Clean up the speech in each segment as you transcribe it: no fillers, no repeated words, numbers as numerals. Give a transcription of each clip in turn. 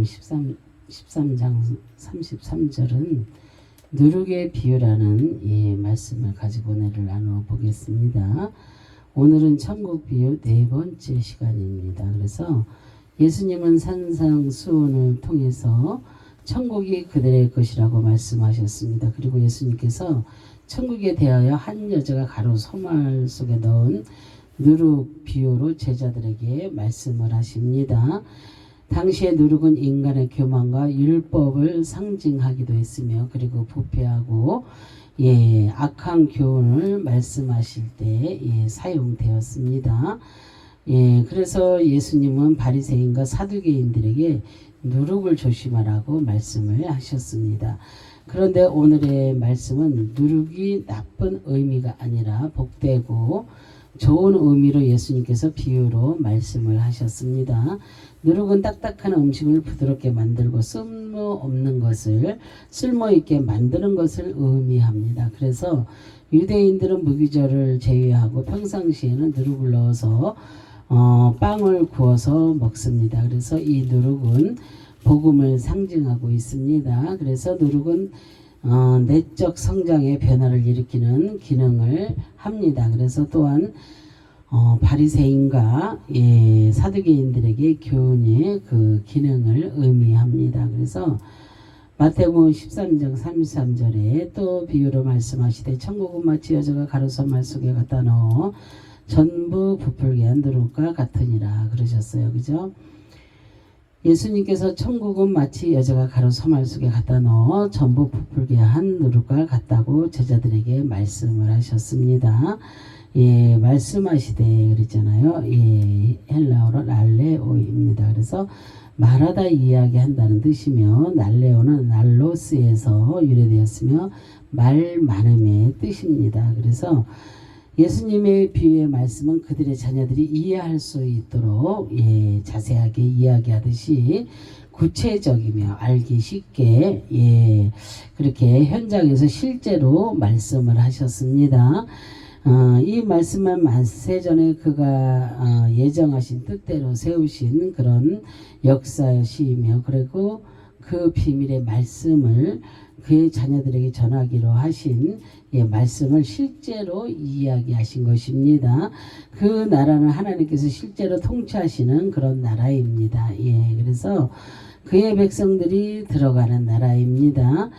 13장 33절은 누룩의 비유라는 말씀을 가지고 오늘을 나누어 보겠습니다. 오늘은 천국 비유 네 번째 시간입니다. 그래서 예수님은 산상수훈을 통해서 천국이 그들의 것이라고 말씀하셨습니다. 그리고 예수님께서 천국에 대하여 한 여자가 가로 소말 속에 넣은 누룩 비유로 제자들에게 말씀을 하십니다. 당시에 누룩은 인간의 교만과 율법을 상징하기도 했으며, 그리고 부패하고 악한 교훈을 말씀하실 때 사용되었습니다. 그래서 예수님은 바리새인과 사두개인들에게 누룩을 조심하라고 말씀을 하셨습니다. 그런데 오늘의 말씀은 누룩이 나쁜 의미가 아니라 복되고 좋은 의미로 예수님께서 비유로 말씀을 하셨습니다. 누룩은 딱딱한 음식을 부드럽게 만들고 쓸모없는 것을 쓸모있게 만드는 것을 의미합니다. 그래서 유대인들은 무기절을 제외하고 평상시에는 누룩을 넣어서 빵을 구워서 먹습니다. 그래서 이 누룩은 복음을 상징하고 있습니다. 그래서 누룩은 내적 성장의 변화를 일으키는 기능을 합니다. 그래서 또한 바리새인과 사두개인들에게 교훈의 그 기능을 의미합니다. 그래서 마태복음 13장 33절에 또 비유로 말씀하시되 천국은 마치 여자가 가로소말 속에 갖다 넣어 전부 부풀게 한 누룩과 같으니라 그러셨어요. 그죠? 예수님께서 천국은 마치 여자가 가로소말 속에 갖다 넣어 전부 부풀게 한 누룩과 같다고 제자들에게 말씀을 하셨습니다. 말씀하시되 그랬잖아요. 헬라어로 날레오입니다. 그래서 말하다 이야기한다는 뜻이며, 날레오는 날로스에서 유래되었으며 말 많음의 뜻입니다. 그래서 예수님의 비유의 말씀은 그들의 자녀들이 이해할 수 있도록 자세하게 이야기하듯이 구체적이며 알기 쉽게 그렇게 현장에서 실제로 말씀을 하셨습니다. 이 말씀은 만세전에 그가 예정하신 뜻대로 세우신 그런 역사시이며, 그리고 그 비밀의 말씀을 그의 자녀들에게 전하기로 하신 말씀을 실제로 이야기하신 것입니다. 그 나라는 하나님께서 실제로 통치하시는 그런 나라입니다. 그래서 그의 백성들이 들어가는 나라입니다.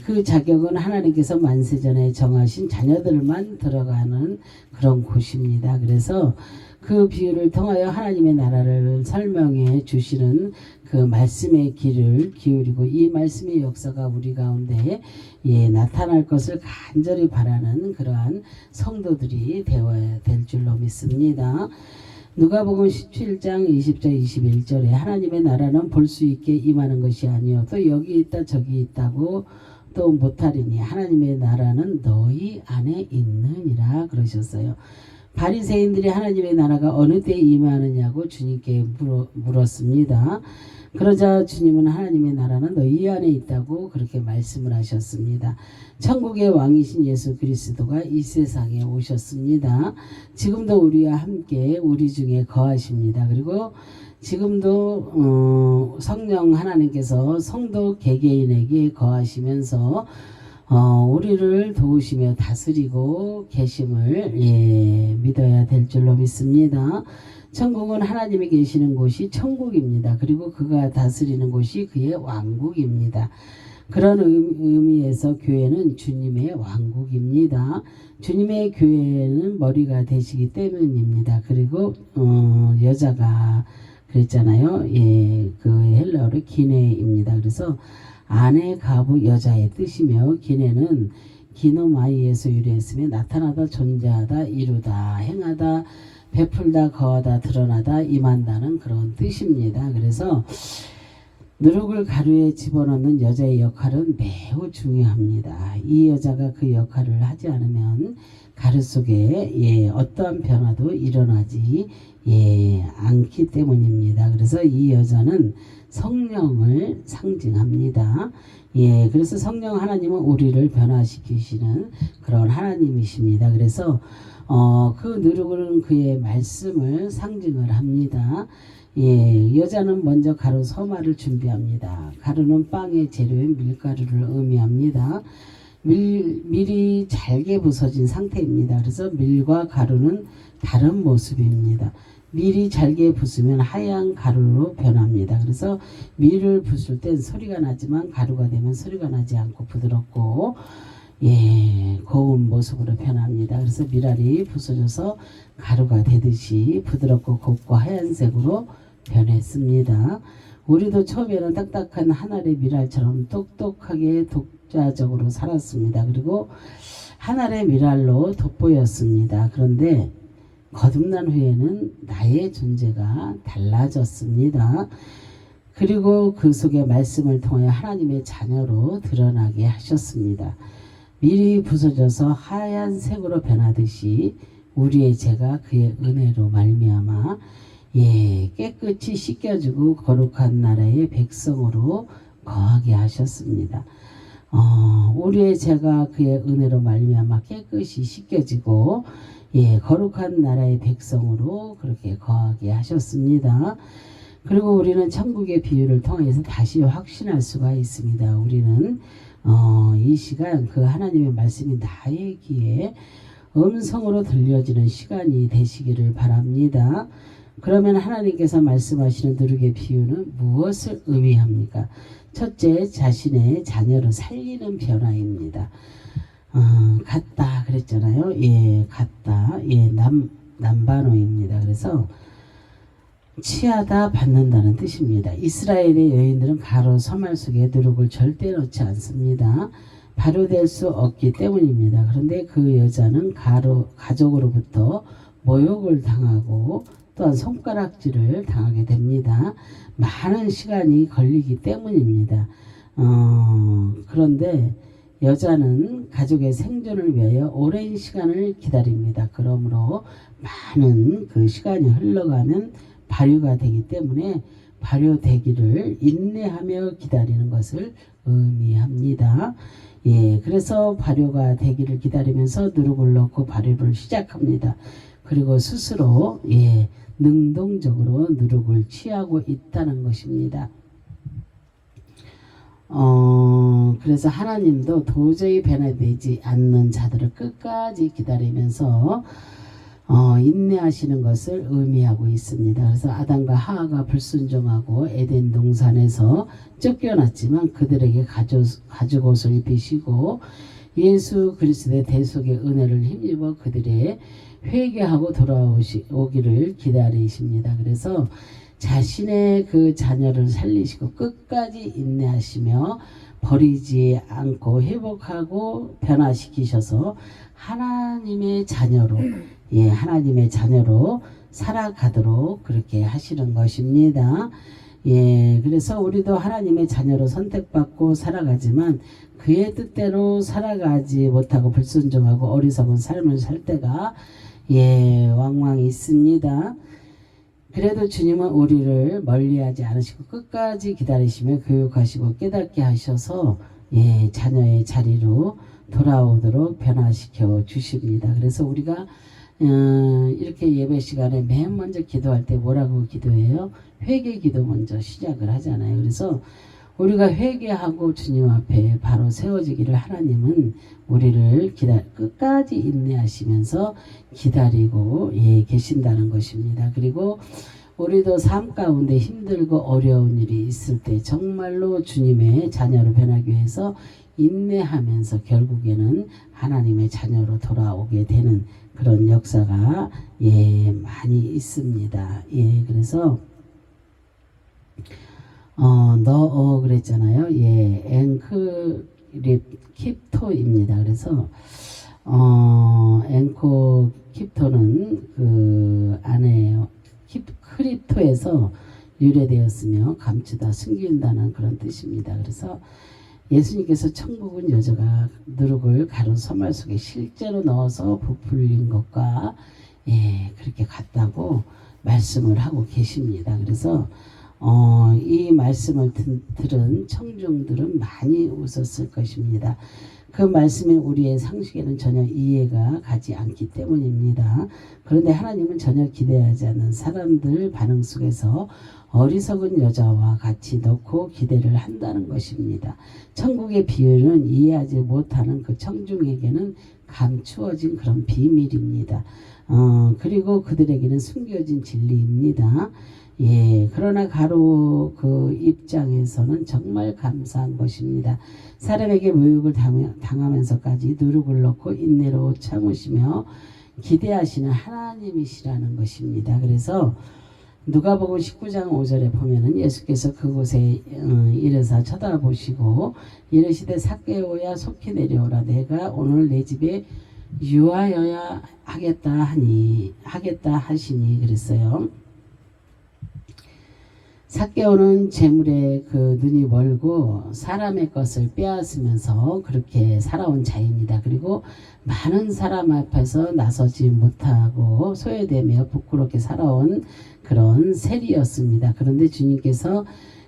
그 자격은 하나님께서 만세전에 정하신 자녀들만 들어가는 그런 곳입니다. 그래서 그 비유를 통하여 하나님의 나라를 설명해 주시는 그 말씀의 귀를 기울이고 이 말씀의 역사가 우리 가운데 나타날 것을 간절히 바라는 그러한 성도들이 되어야 될 줄로 믿습니다. 누가복음 17장 20절 21절에 하나님의 나라는 볼 수 있게 임하는 것이 아니요 또 여기 있다 저기 있다고 또 못하리니 하나님의 나라는 너희 안에 있느니라 그러셨어요. 바리새인들이 하나님의 나라가 어느 때에 임하느냐고 주님께 물었습니다. 그러자 주님은 하나님의 나라는 너희 안에 있다고 그렇게 말씀을 하셨습니다. 천국의 왕이신 예수 그리스도가 이 세상에 오셨습니다. 지금도 우리와 함께 우리 중에 거하십니다. 그리고 지금도 성령 하나님께서 성도 개개인에게 거하시면서 우리를 도우시며 다스리고 계심을 믿어야 될 줄로 믿습니다. 천국은 하나님이 계시는 곳이 천국입니다. 그리고 그가 다스리는 곳이 그의 왕국입니다. 그런 의미에서 교회는 주님의 왕국입니다. 주님의 교회는 머리가 되시기 때문입니다. 그리고 여자가 그랬잖아요. 그 헬라어로 기네입니다. 그래서 아내, 가부, 여자의 뜻이며, 기네는 기노마이에서 유래했으며 나타나다, 존재하다, 이루다, 행하다, 베풀다, 거하다, 드러나다, 임한다는 그런 뜻입니다. 그래서 누룩을 가루에 집어넣는 여자의 역할은 매우 중요합니다. 이 여자가 그 역할을 하지 않으면 가루 속에 어떠한 변화도 일어나지 않기 때문입니다. 그래서 이 여자는 성령을 상징합니다. 그래서 성령 하나님은 우리를 변화시키시는 그런 하나님이십니다. 그래서 그 누룩은 그의 말씀을 상징을 합니다. 예, 여자는 먼저 가루 서말을 준비합니다. 가루는 빵의 재료인 밀가루를 의미합니다. 밀이 잘게 부서진 상태입니다. 그래서 밀과 가루는 다른 모습입니다. 밀이 잘게 부수면 하얀 가루로 변합니다. 그래서 밀을 부술 땐 소리가 나지만 가루가 되면 소리가 나지 않고 부드럽고 고운 모습으로 변합니다. 그래서 밀알이 부서져서 가루가 되듯이 부드럽고 곱고 하얀색으로 변했습니다. 우리도 처음에는 딱딱한 한 알의 밀알처럼 똑똑하게 독자적으로 살았습니다. 그리고 한 알의 밀알로 돋보였습니다. 그런데 거듭난 후에는 나의 존재가 달라졌습니다. 그리고 그 속에 말씀을 통해 하나님의 자녀로 드러나게 하셨습니다. 밀이 부서져서 하얀색으로 변하듯이 우리의 죄가 그의 은혜로 말미암아 깨끗이 씻겨주고 거룩한 나라의 백성으로 거하게 하셨습니다. 우리의 죄가 그의 은혜로 말미암아 깨끗이 씻겨지고 거룩한 나라의 백성으로 그렇게 거하게 하셨습니다. 그리고 우리는 천국의 비유를 통해서 다시 확신할 수가 있습니다. 우리는 이 시간 그 하나님의 말씀이 나의 귀에 음성으로 들려지는 시간이 되시기를 바랍니다. 그러면 하나님께서 말씀하시는 누룩의 비유는 무엇을 의미합니까? 첫째, 자신의 자녀를 살리는 변화입니다. 같다 그랬잖아요. 같다. 남반어입니다. 그래서 취하다 받는다는 뜻입니다. 이스라엘의 여인들은 가루 서말 속에 누룩을 절대 넣지 않습니다. 발효될 수 없기 때문입니다. 그런데 그 여자는 가족으로부터 모욕을 당하고 또한 손가락질을 당하게 됩니다. 많은 시간이 걸리기 때문입니다. 그런데 여자는 가족의 생존을 위하여 오랜 시간을 기다립니다. 그러므로 많은 그 시간이 흘러가면 발효가 되기 때문에 발효되기를 인내하며 기다리는 것을 의미합니다. 그래서 발효가 되기를 기다리면서 누룩을 넣고 발효를 시작합니다. 그리고 스스로 능동적으로 누룩을 취하고 있다는 것입니다. 그래서 하나님도 도저히 변화되지 않는 자들을 끝까지 기다리면서 인내하시는 것을 의미하고 있습니다. 그래서 아담과 하와가 불순종하고 에덴 동산에서 쫓겨났지만 그들에게 가죽 옷을 입히시고 예수 그리스도의 대속의 은혜를 힘입어 그들의 회개하고 돌아오기를 기다리십니다. 그래서 자신의 그 자녀를 살리시고 끝까지 인내하시며 버리지 않고 회복하고 변화시키셔서 하나님의 자녀로 하나님의 자녀로 살아가도록 그렇게 하시는 것입니다. 그래서 우리도 하나님의 자녀로 선택받고 살아가지만 그의 뜻대로 살아가지 못하고 불순종하고 어리석은 삶을 살 때가 왕왕 있습니다. 그래도 주님은 우리를 멀리하지 않으시고 끝까지 기다리시며 교육하시고 깨닫게 하셔서 자녀의 자리로 돌아오도록 변화시켜 주십니다. 그래서 우리가 이렇게 예배 시간에 맨 먼저 기도할 때 뭐라고 기도해요? 회개 기도 먼저 시작을 하잖아요. 그래서 우리가 회개하고 주님 앞에 바로 세워지기를 하나님은 우리를 끝까지 인내하시면서 기다리고 계신다는 것입니다. 그리고 우리도 삶 가운데 힘들고 어려운 일이 있을 때 정말로 주님의 자녀로 변하기 위해서 인내하면서 결국에는 하나님의 자녀로 돌아오게 되는 그런 역사가 많이 있습니다. 그래서 그랬잖아요. 앵크립킵토입니다. 그래서 앵코킵토는 그 안에 크립토에서 유래되었으며 감추다 숨긴다는 그런 뜻입니다. 그래서 예수님께서 천국은 여자가 누룩을 가루 서말 속에 실제로 넣어서 부풀린 것과 그렇게 같다고 말씀을 하고 계십니다. 그래서 이 말씀을 들은 청중들은 많이 웃었을 것입니다. 그 말씀이 우리의 상식에는 전혀 이해가 가지 않기 때문입니다. 그런데 하나님은 전혀 기대하지 않는 사람들 반응 속에서 어리석은 여자와 같이 넣고 기대를 한다는 것입니다. 천국의 비유는 이해하지 못하는 그 청중에게는 감추어진 그런 비밀입니다. 그리고 그들에게는 숨겨진 진리입니다. 예, 그러나 가로 그 입장에서는 정말 감사한 것입니다. 사람에게 모욕을 당하면서까지 누룩을 넣고 인내로 참으시며 기대하시는 하나님이시라는 것입니다. 그래서 누가복음 19장 5절에 보면은 예수께서 그곳에 이르사 쳐다보시고 이르시되 삭개오야 속히 내려오라. 내가 오늘 내 집에 유하여야 하겠다 하시니 그랬어요. 삭개오는 재물에 그 눈이 멀고 사람의 것을 빼앗으면서 그렇게 살아온 자입니다. 그리고 많은 사람 앞에서 나서지 못하고 소외되며 부끄럽게 살아온 그런 세리였습니다. 그런데 주님께서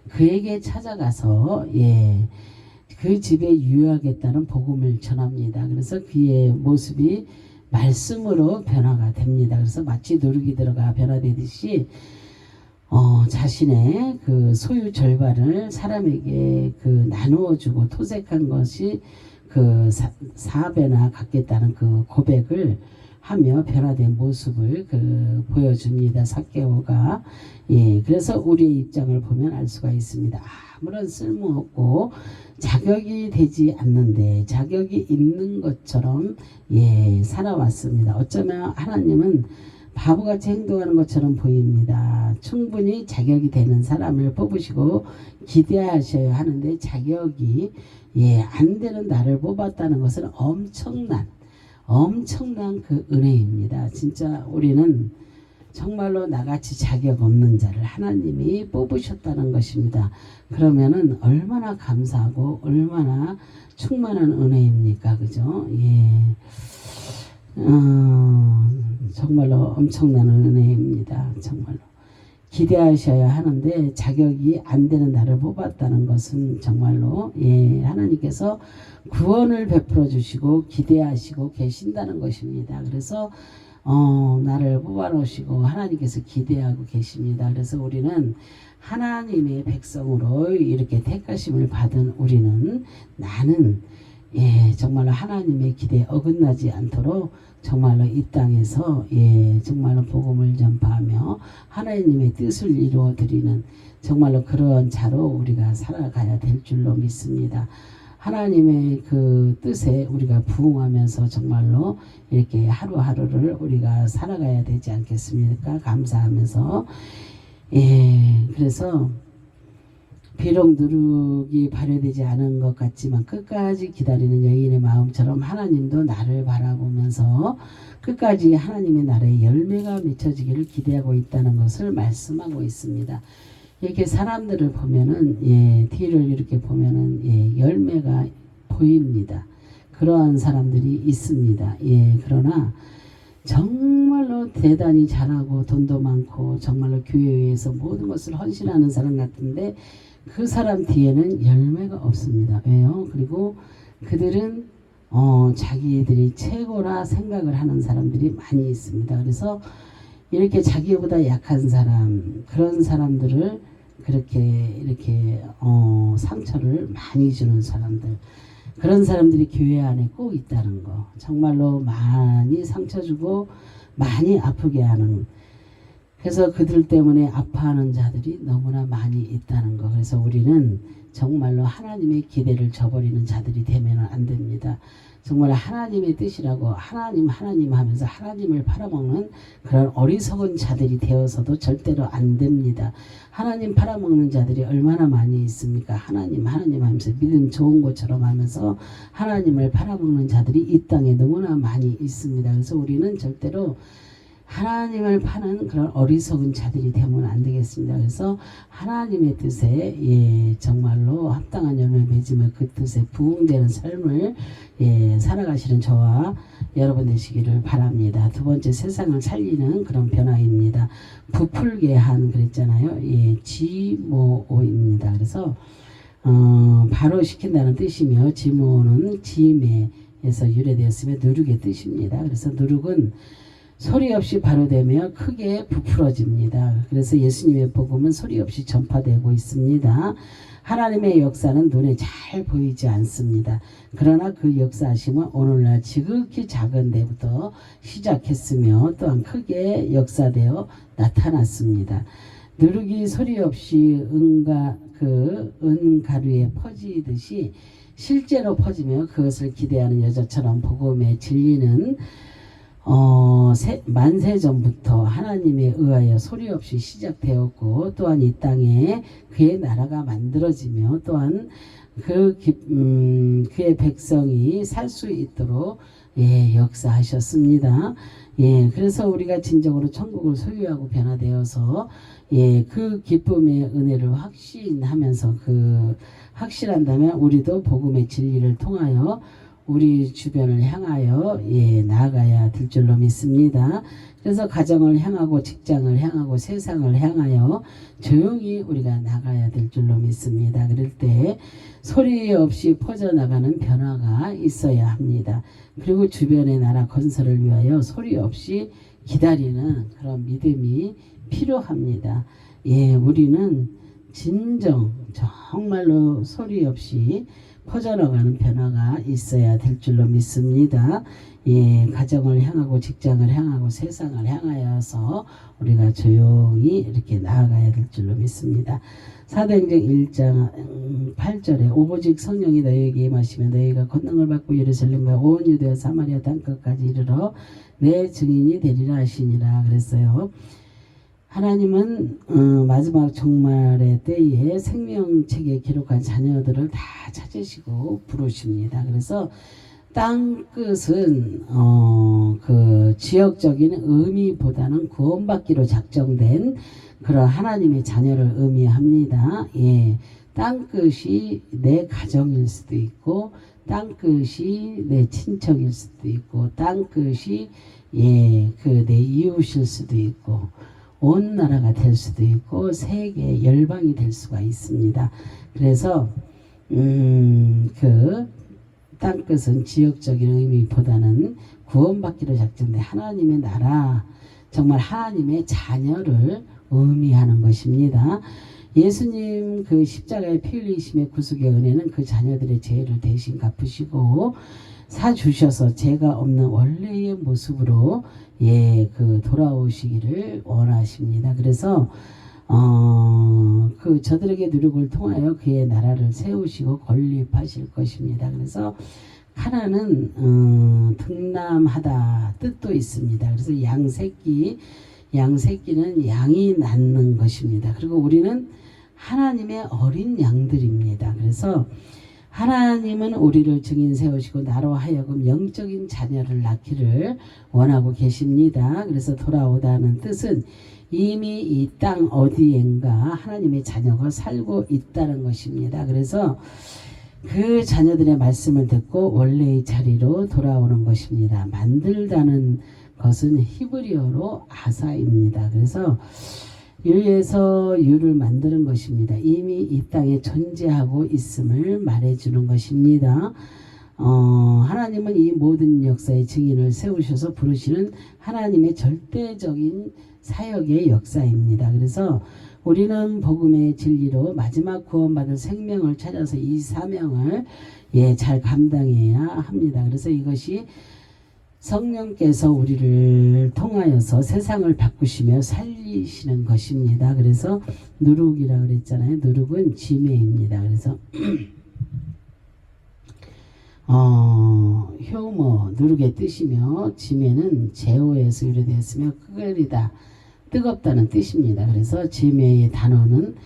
그에게 찾아가서 그 집에 유하겠다는 복음을 전합니다. 그래서 그의 모습이 말씀으로 변화가 됩니다. 그래서 마치 누룩이 들어가 변화되듯이 자신의 그 소유 절반을 사람에게 그 나누어 주고 토색한 것이 그 4배나 갖겠다는 그 고백을 하며 변화된 모습을 보여줍니다. 삭개오가. 그래서 우리의 입장을 보면 알 수가 있습니다. 아무런 쓸모없고 자격이 되지 않는데 자격이 있는 것처럼 살아왔습니다. 어쩌면 하나님은 바보같이 행동하는 것처럼 보입니다. 충분히 자격이 되는 사람을 뽑으시고 기대하셔야 하는데 자격이 안 되는 나를 뽑았다는 것은 엄청난 그 은혜입니다. 진짜 우리는 정말로 나같이 자격 없는 자를 하나님이 뽑으셨다는 것입니다. 그러면은 얼마나 감사하고 얼마나 충만한 은혜입니까? 그죠? 정말로 엄청난 은혜입니다. 정말로 기대하셔야 하는데 자격이 안 되는 나를 뽑았다는 것은 정말로 하나님께서 구원을 베풀어 주시고 기대하시고 계신다는 것입니다. 그래서 나를 뽑아 놓으시고 하나님께서 기대하고 계십니다. 그래서 우리는 하나님의 백성으로 이렇게 택하심을 받은 우리는 나는 정말로 하나님의 기대에 어긋나지 않도록 정말로 이 땅에서 정말로 복음을 전파하며 하나님의 뜻을 이루어 드리는 정말로 그러한 자로 우리가 살아가야 될 줄로 믿습니다. 하나님의 그 뜻에 우리가 부응하면서 정말로 이렇게 하루하루를 우리가 살아가야 되지 않겠습니까? 감사하면서 그래서 비록 누룩이 발효되지 않은 것 같지만 끝까지 기다리는 여인의 마음처럼 하나님도 나를 바라보면서 끝까지 하나님의 나라의 열매가 맺혀지기를 기대하고 있다는 것을 말씀하고 있습니다. 이렇게 사람들을 보면은 뒤를 이렇게 보면은 열매가 보입니다. 그러한 사람들이 있습니다. 그러나 정말로 대단히 잘하고 돈도 많고 정말로 교회에서 모든 것을 헌신하는 사람 같은데 그 사람 뒤에는 열매가 없습니다. 왜요? 그리고 그들은 자기들이 최고라 생각을 하는 사람들이 많이 있습니다. 그래서 이렇게 자기보다 약한 사람, 그런 사람들을 이렇게 상처를 많이 주는 사람들, 그런 사람들이 교회 안에 꼭 있다는 거, 정말로 많이 상처 주고 많이 아프게 하는, 그래서 그들 때문에 아파하는 자들이 너무나 많이 있다는 거. 그래서 우리는 정말로 하나님의 기대를 저버리는 자들이 되면 안 됩니다. 정말 하나님의 뜻이라고 하나님 하면서 하나님을 팔아먹는 그런 어리석은 자들이 되어서도 절대로 안 됩니다. 하나님 팔아먹는 자들이 얼마나 많이 있습니까? 하나님 하면서 믿음 좋은 것처럼 하면서 하나님을 팔아먹는 자들이 이 땅에 너무나 많이 있습니다. 그래서 우리는 절대로 하나님을 파는 그런 어리석은 자들이 되면 안 되겠습니다. 그래서 하나님의 뜻에 정말로 합당한 열매 맺으며 그 뜻에 부응되는 삶을 살아가시는 저와 여러분 되시기를 바랍니다. 두 번째, 세상을 살리는 그런 변화입니다. 부풀게 한 그랬잖아요. 지모오입니다. 그래서 바로 시킨다는 뜻이며 지모는 지매에서 유래되었으며 누룩의 뜻입니다. 그래서 누룩은 소리 없이 바로되며 크게 부풀어집니다. 그래서 예수님의 복음은 소리 없이 전파되고 있습니다. 하나님의 역사는 눈에 잘 보이지 않습니다. 그러나 그 역사하심은 오늘날 지극히 작은 데부터 시작했으며 또한 크게 역사되어 나타났습니다. 누룩이 소리 없이 은가루에 퍼지듯이 실제로 퍼지며 그것을 기대하는 여자처럼 복음의 진리는 만세 전부터 하나님에 의하여 소리 없이 시작되었고 또한 이 땅에 그의 나라가 만들어지며 또한 그의 백성이 살 수 있도록 역사하셨습니다. 그래서 우리가 진정으로 천국을 소유하고 변화되어서 그 기쁨의 은혜를 확신하면서 확실한다면 우리도 복음의 진리를 통하여 우리 주변을 향하여 나아가야 될 줄로 믿습니다. 그래서 가정을 향하고 직장을 향하고 세상을 향하여 조용히 우리가 나가야 될 줄로 믿습니다. 그럴 때 소리 없이 퍼져나가는 변화가 있어야 합니다. 그리고 주변의 나라 건설을 위하여 소리 없이 기다리는 그런 믿음이 필요합니다. 우리는 정말로 소리 없이 퍼져나가는 변화가 있어야 될 줄로 믿습니다. 가정을 향하고 직장을 향하고 세상을 향하여서 우리가 조용히 이렇게 나아가야 될 줄로 믿습니다. 사도행전 1장 8절에 오직 성령이 너희에게 임하시면 너희가 권능을 받고 예루살렘과 온 유대와 사마리아 땅끝까지 이르러 내 증인이 되리라 하시니라 그랬어요. 하나님은 마지막 종말의 때에 생명책에 기록한 자녀들을 다 찾으시고 부르십니다. 그래서 땅끝은 그 지역적인 의미보다는 구원받기로 작정된 그런 하나님의 자녀를 의미합니다. 땅끝이 내 가정일 수도 있고 땅끝이 내 친척일 수도 있고 땅끝이 내 이웃일 수도 있고 온 나라가 될 수도 있고 세계 열방이 될 수가 있습니다. 그래서 그 땅끝은 지역적인 의미보다는 구원받기로 작정된 하나님의 나라, 정말 하나님의 자녀를 의미하는 것입니다. 예수님 그 십자가의 피 흘리심의 구속의 은혜는 그 자녀들의 죄를 대신 갚으시고 사주셔서 죄가 없는 원래의 모습으로 돌아오시기를 원하십니다. 그래서 저들에게 누룩을 통하여 그의 나라를 세우시고 건립하실 것입니다. 그래서 카나는 등남하다 뜻도 있습니다. 그래서 양새끼는 양이 낳는 것입니다. 그리고 우리는 하나님의 어린 양들입니다. 그래서 하나님은 우리를 증인 세우시고 나로 하여금 영적인 자녀를 낳기를 원하고 계십니다. 그래서 돌아오다는 뜻은 이미 이 땅 어디엔가 하나님의 자녀가 살고 있다는 것입니다. 그래서 그 자녀들의 말씀을 듣고 원래의 자리로 돌아오는 것입니다. 만들다는 것은 히브리어로 아사입니다. 그래서 유에서 유를 만드는 것입니다. 이미 이 땅에 존재하고 있음을 말해주는 것입니다. 하나님은 이 모든 역사의 증인을 세우셔서 부르시는 하나님의 절대적인 사역의 역사입니다. 그래서 우리는 복음의 진리로 마지막 구원받을 생명을 찾아서 이 사명을 잘 감당해야 합니다. 그래서 이것이 성령께서 우리를 통하여서 세상을 바꾸시며 살리시는 것입니다. 그래서 누룩이라고 그랬잖아요. 누룩은 지매입니다. 그래서 효모 누룩의 뜻이며 지매는 제오에서 유래되었으며 끓이다 뜨겁다는 뜻입니다. 그래서 지매의 단어는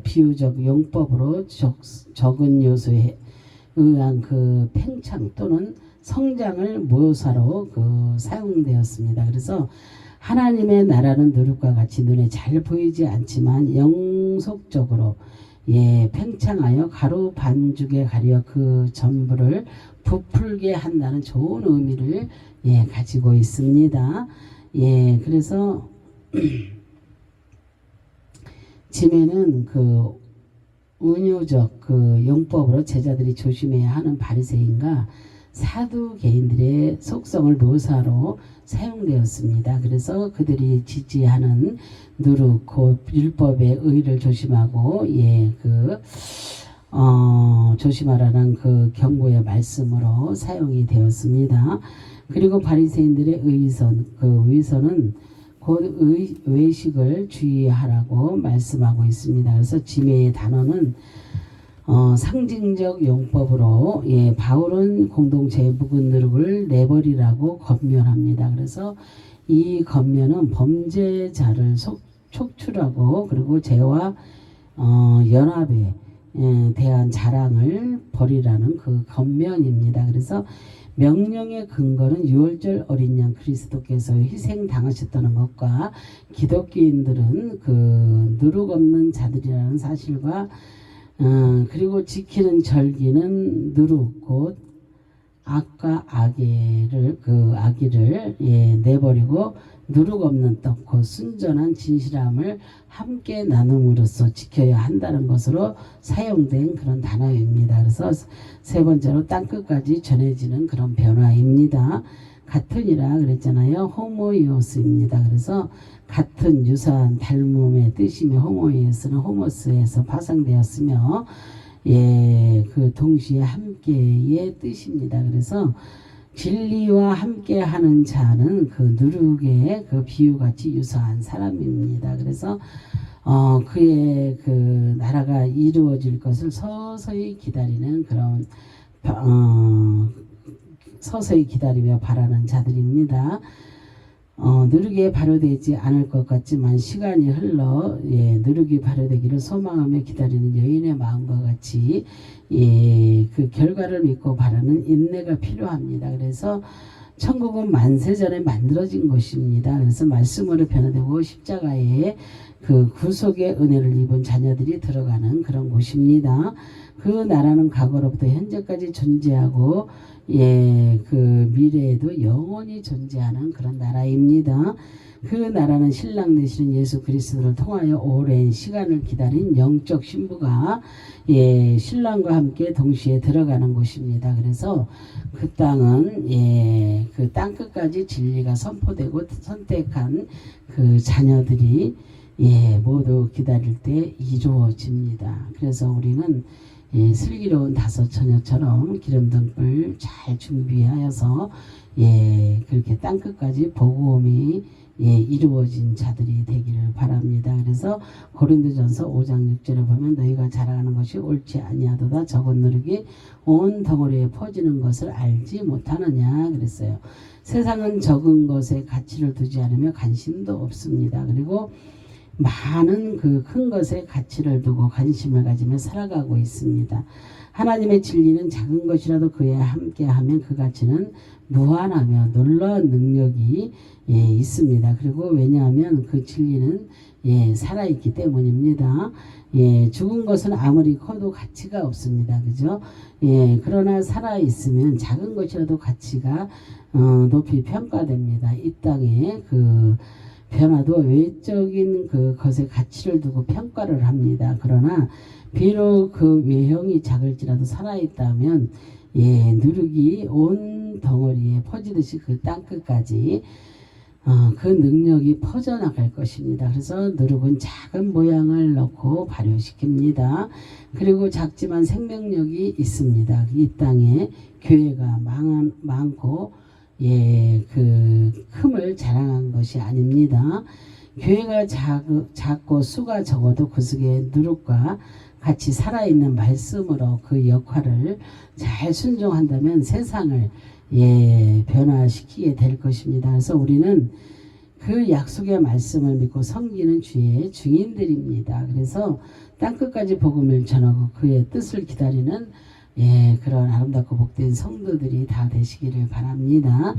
비유적 용법으로 적은 요소에 의한 그 팽창 또는 성장을 묘사로 사용되었습니다. 그래서 하나님의 나라는 누룩과 같이 눈에 잘 보이지 않지만 영속적으로 팽창하여 가루 반죽에 가려 그 전부를 부풀게 한다는 좋은 의미를 가지고 있습니다. 그래서 지매는 은유적 그 용법으로 제자들이 조심해야 하는 바리새인과 사두개인들의 속성을 묘사로 사용되었습니다. 그래서 그들이 지지하는 누룩, 곧 율법의 의를 조심하고 조심하라는 그 경고의 말씀으로 사용이 되었습니다. 그리고 바리새인들의 의선은 곧 외식을 주의하라고 말씀하고 있습니다. 그래서 지매의 단어는 상징적 용법으로 바울은 공동체의 묵은 누룩을 내버리라고 권면합니다. 그래서 이 권면은 범죄자를 촉출하고 그리고 죄와 연합에 대한 자랑을 버리라는 그 권면입니다. 그래서 명령의 근거는 유월절 어린 양 그리스도께서 희생 당하셨다는 것과 기독교인들은 그 누룩 없는 자들이라는 사실과 그리고 지키는 절기는 누룩 곧 악과 악의를 내버리고 누룩 없는 떡 곧 순전한 진실함을 함께 나눔으로써 지켜야 한다는 것으로 사용된 그런 단어입니다. 그래서 세 번째로 땅끝까지 전해지는 그런 변화입니다. 같은이라 그랬잖아요. 호모이오스입니다. 그래서 같은 유사한 닮음의 뜻이며 호모이오스는 호모스에서 파생되었으며 그 동시에 함께의 뜻입니다. 그래서 진리와 함께하는 자는 그 누룩의 그 비유같이 유사한 사람입니다. 그래서 그의 그 나라가 이루어질 것을 서서히 기다리는 그런 서서히 기다리며 바라는 자들입니다. 누룩이 발효되지 않을 것 같지만 시간이 흘러 누룩이 발효되기를 소망하며 기다리는 여인의 마음과 같이 그 결과를 믿고 바라는 인내가 필요합니다. 그래서 천국은 만세 전에 만들어진 것입니다. 그래서 말씀으로 변화되고 십자가에 그 구속의 은혜를 입은 자녀들이 들어가는 그런 곳입니다. 그 나라는 과거로부터 현재까지 존재하고 그 미래에도 영원히 존재하는 그런 나라입니다. 그 나라는 신랑 되시는 예수 그리스도를 통하여 오랜 시간을 기다린 영적 신부가 신랑과 함께 동시에 들어가는 곳입니다. 그래서 그 땅은 그 땅끝까지 진리가 선포되고 선택한 그 자녀들이 모두 기다릴 때 이루어집니다. 그래서 우리는 슬기로운 다섯 처녀처럼 기름등불 잘 준비하여서 그렇게 땅끝까지 복음이 이루어진 자들이 되기를 바랍니다. 그래서 고린도전서 5장 6절에 보면 너희가 자랑하는 것이 옳지 아니하도다 적은 누룩이 온 덩어리에 퍼지는 것을 알지 못하느냐 그랬어요. 세상은 적은 것에 가치를 두지 않으며 관심도 없습니다. 그리고 많은 그 큰 것에 가치를 두고 관심을 가지며 살아가고 있습니다. 하나님의 진리는 작은 것이라도 그에 함께하면 그 가치는 무한하며 놀라운 능력이 있습니다. 그리고 왜냐하면 그 진리는 살아있기 때문입니다. 죽은 것은 아무리 커도 가치가 없습니다. 그죠? 그러나 살아있으면 작은 것이라도 가치가 높이 평가됩니다. 이 땅에 그 변화도 외적인 그 것의 가치를 두고 평가를 합니다. 그러나 비록 그 외형이 작을지라도 살아있다면 누룩이 온 덩어리에 퍼지듯이 그 땅끝까지 그 능력이 퍼져나갈 것입니다. 그래서 누룩은 작은 모양을 넣고 발효시킵니다. 그리고 작지만 생명력이 있습니다. 이 땅에 교회가 많고 그 흠을 자랑한 것이 아닙니다. 교회가 작고 수가 적어도 그 속에 누룩과 같이 살아있는 말씀으로 그 역할을 잘 순종한다면 세상을 변화시키게 될 것입니다. 그래서 우리는 그 약속의 말씀을 믿고 섬기는 주의 증인들입니다. 그래서 땅끝까지 복음을 전하고 그의 뜻을 기다리는 그런 아름답고 복된 성도들이 다 되시기를 바랍니다.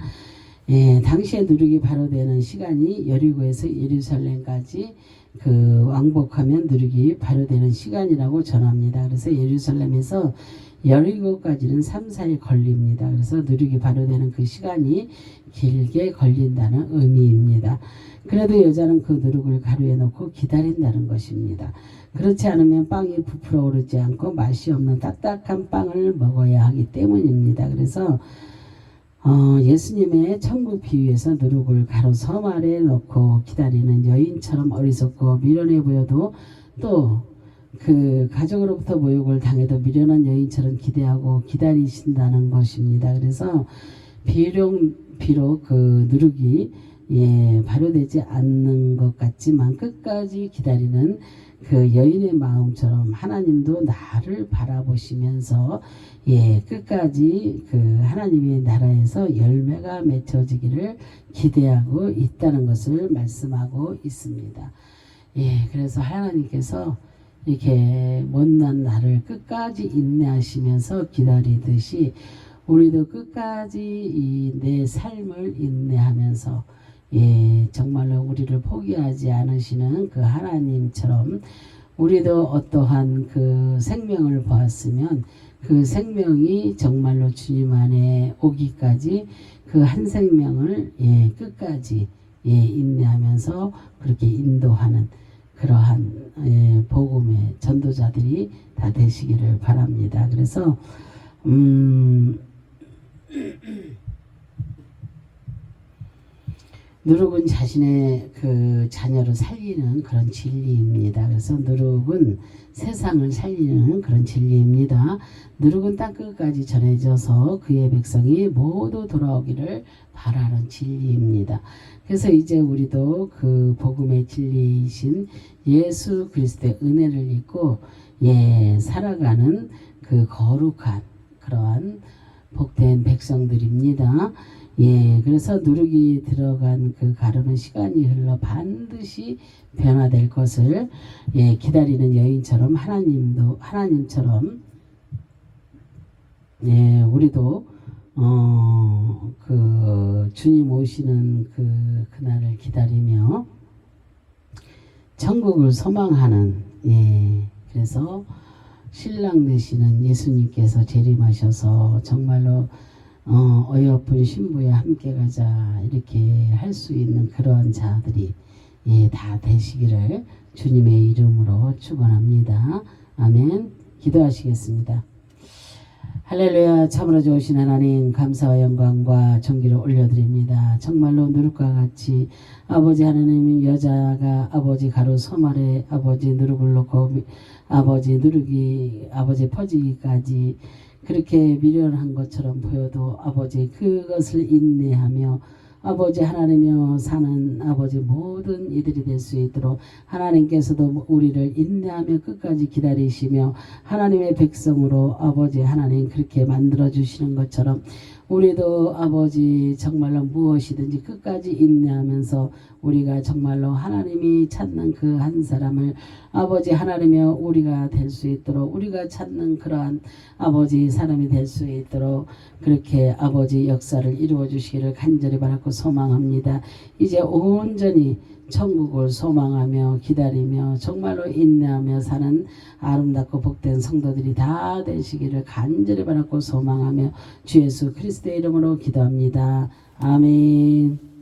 당시에 누룩이 발효되는 시간이 여리고에서 예루살렘까지 그 왕복하면 누룩이 발효되는 시간이라고 전합니다. 그래서 예루살렘에서 17가지는 3, 4일 걸립니다. 그래서 누룩이 발효되는 그 시간이 길게 걸린다는 의미입니다. 그래도 여자는 그 누룩을 가루에 넣고 기다린다는 것입니다. 그렇지 않으면 빵이 부풀어 오르지 않고 맛이 없는 딱딱한 빵을 먹어야 하기 때문입니다. 그래서 예수님의 천국 비유에서 누룩을 가루 섬 아래에 넣고 기다리는 여인처럼 어리석고 미련해 보여도 또 그 가족으로부터 모욕을 당해도 미련한 여인처럼 기대하고 기다리신다는 것입니다. 그래서 비록 그 누룩이 발효되지 않는 것 같지만 끝까지 기다리는 그 여인의 마음처럼 하나님도 나를 바라보시면서 끝까지 그 하나님의 나라에서 열매가 맺혀지기를 기대하고 있다는 것을 말씀하고 있습니다. 그래서 하나님께서 이렇게 못난 나를 끝까지 인내하시면서 기다리듯이 우리도 끝까지 내 삶을 인내하면서 정말로 우리를 포기하지 않으시는 그 하나님처럼 우리도 어떠한 그 생명을 보았으면 그 생명이 정말로 주님 안에 오기까지 그 한 생명을 끝까지 인내하면서 그렇게 인도하는 그러한 복음의 전도자들이 다 되시기를 바랍니다. 그래서 누룩은 자신의 그 자녀를 살리는 그런 진리입니다. 그래서 누룩은 세상을 살리는 그런 진리입니다. 누룩은 땅끝까지 전해져서 그의 백성이 모두 돌아오기를 바라는 진리입니다. 그래서 이제 우리도 그 복음의 진리이신 예수 그리스도의 은혜를 입고 살아가는 그 거룩한 그러한 복된 백성들입니다. 그래서 누룩이 들어간 그 가루는 시간이 흘러 반드시 변화될 것을 기다리는 여인처럼 하나님처럼 우리도 그 주님 오시는 그날을 기다리며 천국을 소망하는 그래서 신랑 되시는 예수님께서 재림하셔서 정말로 어여쁜 신부에 함께 가자 이렇게 할 수 있는 그러한 자들이 다 되시기를 주님의 이름으로 축원합니다. 아멘. 기도하시겠습니다. 할렐루야. 참으로 좋으신 하나님 감사와 영광과 존귀를 올려드립니다. 정말로 누룩과 같이 아버지 하나님 여자가 아버지 가루 섬 아래 아버지 누룩을 놓고 누룩이 아버지 퍼지기까지 그렇게 미련한 것처럼 보여도 아버지 그것을 인내하며 아버지 하나님이여 사는 아버지 모든 이들이 될 수 있도록 하나님께서도 우리를 인내하며 끝까지 기다리시며 하나님의 백성으로 아버지 하나님 그렇게 만들어 주시는 것처럼 우리도 아버지 정말로 무엇이든지 끝까지 인내하면서 우리가 정말로 하나님이 찾는 그 한 사람을 아버지 하나님이여 우리가 될 수 있도록 우리가 찾는 그러한 아버지 사람이 될 수 있도록 그렇게 아버지 역사를 이루어 주시기를 간절히 바라고 소망합니다. 이제 온전히 천국을 소망하며 기다리며 정말로 인내하며 사는 아름답고 복된 성도들이 다 되시기를 간절히 바라고 소망하며 주 예수 그리스도의 이름으로 기도합니다. 아멘.